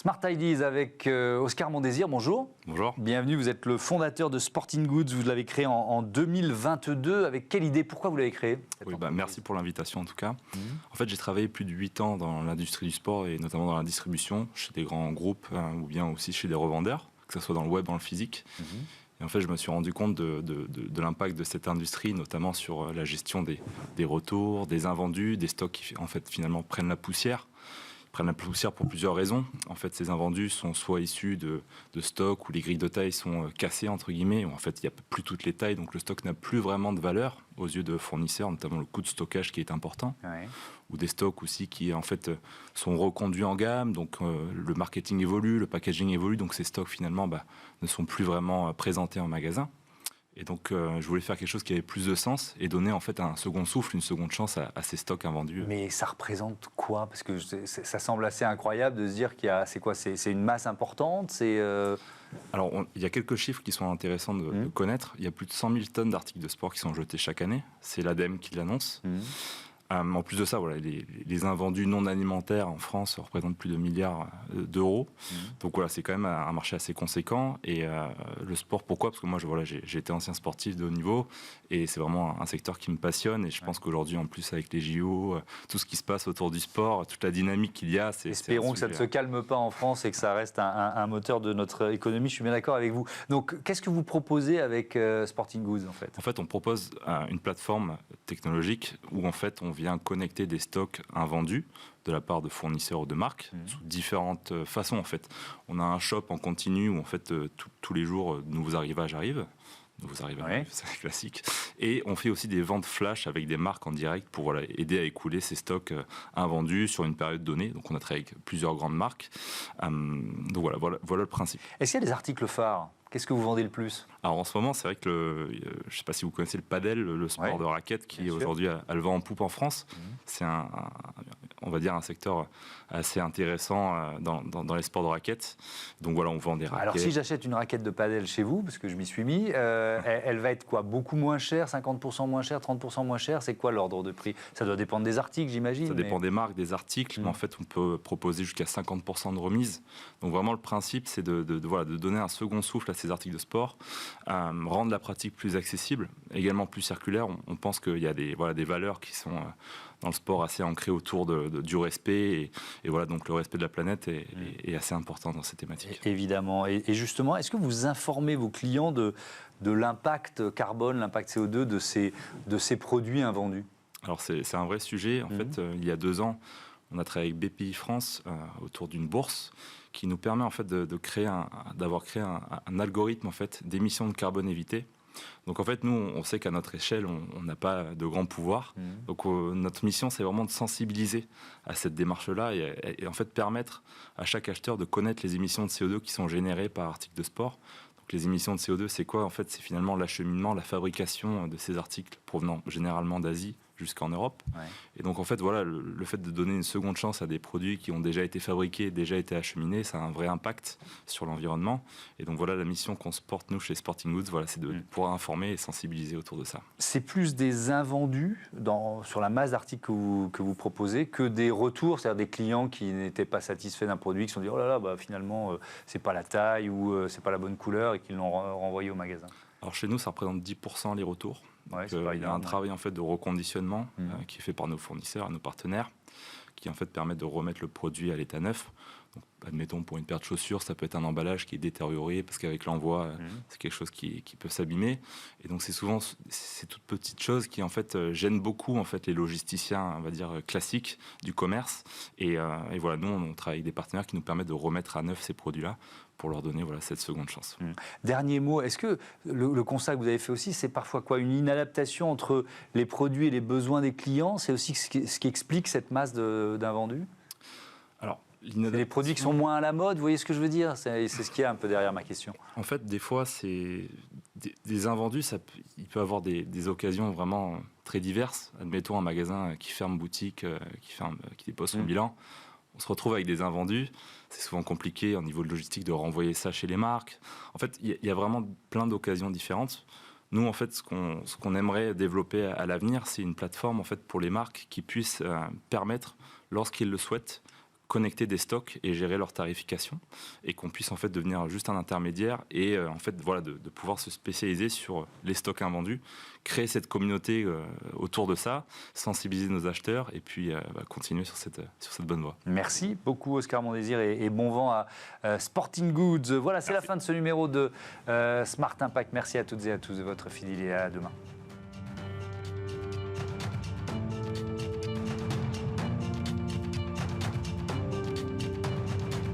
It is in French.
Smart Ideas avec Oscar Mondésir, bonjour. Bonjour. Bienvenue, vous êtes le fondateur de Sporting Goods, vous l'avez créé en 2022. Avec quelle idée? Pourquoi vous l'avez créé? Merci pour l'invitation en tout cas. En fait, j'ai travaillé plus de 8 ans dans l'industrie du sport et notamment dans la distribution, chez des grands groupes ou bien aussi chez des revendeurs, que ce soit dans le web, dans le physique. Et en fait, je me suis rendu compte de l'impact de cette industrie, notamment sur la gestion des retours, des invendus, des stocks qui en fait finalement prennent la poussière. Prennent la poussière pour plusieurs raisons. En fait, ces invendus sont soit issus de stocks où les grilles de taille sont cassées, entre guillemets, où en fait, il n'y a plus toutes les tailles, donc le stock n'a plus vraiment de valeur aux yeux de fournisseurs, notamment le coût de stockage qui est important, ou des stocks aussi qui, en fait, sont reconduits en gamme, donc le marketing évolue, le packaging évolue, donc ces stocks, finalement, ne sont plus vraiment présentés en magasin. Et donc, je voulais faire quelque chose qui avait plus de sens et donner en fait un second souffle, une seconde chance à ces stocks invendus. Mais ça représente quoi? Parce que ça semble assez incroyable de se dire qu'il y a, c'est quoi? C'est une masse importante? Alors, il y a quelques chiffres qui sont intéressants de connaître. Il y a plus de 100 000 tonnes d'articles de sport qui sont jetés chaque année. C'est l'ADEME qui l'annonce. En plus de ça, voilà, les invendus non alimentaires en France représentent plus de milliards d'euros. Donc voilà, c'est quand même un marché assez conséquent. Et le sport, pourquoi? Parce que moi, j'ai été ancien sportif de haut niveau et c'est vraiment un secteur qui me passionne. Et je pense qu'aujourd'hui, en plus, avec les JO, tout ce qui se passe autour du sport, toute la dynamique qu'il y a, Espérons que ça ne se calme pas en France et que ça reste un moteur de notre économie. Je suis bien d'accord avec vous. Donc, qu'est-ce que vous proposez avec Sporting Goods, en fait? En fait, on propose une plateforme technologique où, en fait, on vient connecter des stocks invendus de la part de fournisseurs ou de marques sous différentes façons. En fait, on a un shop en continu où en fait tous les jours nouveaux arrivages arrivent. C'est classique. Et on fait aussi des ventes flash avec des marques en direct pour aider à écouler ces stocks invendus sur une période donnée. Donc on a travaillé avec plusieurs grandes marques. Donc voilà le principe. Est-ce qu'il y a des articles phares? Qu'est-ce que vous vendez le plus? Alors en ce moment, c'est vrai que je ne sais pas si vous connaissez le padel, le sport de raquette qui aujourd'hui a le vent en poupe en France. C'est on va dire un secteur assez intéressant dans les sports de raquettes. Donc voilà, on vend des raquettes. Alors si j'achète une raquette de padel chez vous, parce que je m'y suis mis, elle va être quoi? Beaucoup moins chère, 50% moins chère, 30% moins chère? C'est quoi l'ordre de prix? Ça doit dépendre des articles, j'imagine. Ça dépend des marques, des articles, mais en fait, on peut proposer jusqu'à 50% de remise. Donc vraiment, le principe, c'est de donner un second souffle à ces articles de sport, rendre la pratique plus accessible, également plus circulaire. On pense qu'il y a des valeurs qui sont dans le sport assez ancrées autour du respect et voilà, donc le respect de la planète est assez important dans ces thématiques. Évidemment. Et justement, est-ce que vous informez vos clients de l'impact carbone, l'impact CO2 de ces produits invendus? Alors c'est un vrai sujet. En fait, il y a 2 ans, on a travaillé avec BPI France autour d'une bourse qui nous permet en fait d'avoir créé un algorithme en fait d'émissions de carbone évitées. Donc en fait, nous, on sait qu'à notre échelle, on n'a pas de grands pouvoirs. Donc notre mission, c'est vraiment de sensibiliser à cette démarche-là et en fait permettre à chaque acheteur de connaître les émissions de CO2 qui sont générées par article de sport. Donc les émissions de CO2, c'est quoi? En fait, c'est finalement l'acheminement, la fabrication de ces articles provenant généralement d'Asie jusqu'en Europe. Et donc en fait, voilà, le fait de donner une seconde chance à des produits qui ont déjà été fabriqués, déjà été acheminés, ça a un vrai impact sur l'environnement. Et donc voilà, la mission qu'on se porte, nous, chez Sporting Goods, voilà, c'est de pouvoir informer et sensibiliser autour de ça. C'est plus des invendus sur la masse d'articles que vous proposez que des retours, c'est-à-dire des clients qui n'étaient pas satisfaits d'un produit, qui se sont dit « Oh là là, finalement, c'est pas la taille ou c'est pas la bonne couleur » et qui l'ont renvoyé au magasin. Alors chez nous, ça représente 10% les retours. Il y a un travail en fait de reconditionnement qui est fait par nos fournisseurs et nos partenaires, qui en fait permet de remettre le produit à l'état neuf. Donc, admettons pour une paire de chaussures, ça peut être un emballage qui est détérioré parce qu'avec l'envoi, c'est quelque chose qui peut s'abîmer. Et donc c'est souvent ces toutes petites choses qui en fait gênent beaucoup en fait les logisticiens, on va dire classiques du commerce. Et voilà, nous on travaille avec des partenaires qui nous permettent de remettre à neuf ces produits-là pour leur donner cette seconde chance. Dernier mot, est-ce que le constat que vous avez fait aussi, c'est parfois quoi, une inadaptation entre les produits et les besoins des clients? C'est aussi ce qui explique cette masse d'invendus? Alors, les produits qui sont moins à la mode, vous voyez ce que je veux dire? C'est ce qu'il y a un peu derrière ma question. En fait, des fois, c'est des invendus, il peut avoir des occasions vraiment très diverses. Admettons un magasin qui ferme boutique, qui dépose son bilan. On se retrouve avec des invendus. C'est souvent compliqué au niveau de logistique de renvoyer ça chez les marques. En fait, il y a vraiment plein d'occasions différentes. Nous, en fait, ce qu'on aimerait développer à l'avenir, c'est une plateforme en fait pour les marques qui puissent permettre, lorsqu'ils le souhaitent, connecter des stocks et gérer leur tarification, et qu'on puisse en fait devenir juste un intermédiaire et en fait voilà de pouvoir se spécialiser sur les stocks invendus, créer cette communauté autour de ça, sensibiliser nos acheteurs et puis continuer sur cette bonne voie. Merci beaucoup Oscar Mondésir et bon vent à Sporting Goods. Voilà, c'est la fin de ce numéro de Smart Impact. Merci à toutes et à tous de votre fidélité. À demain.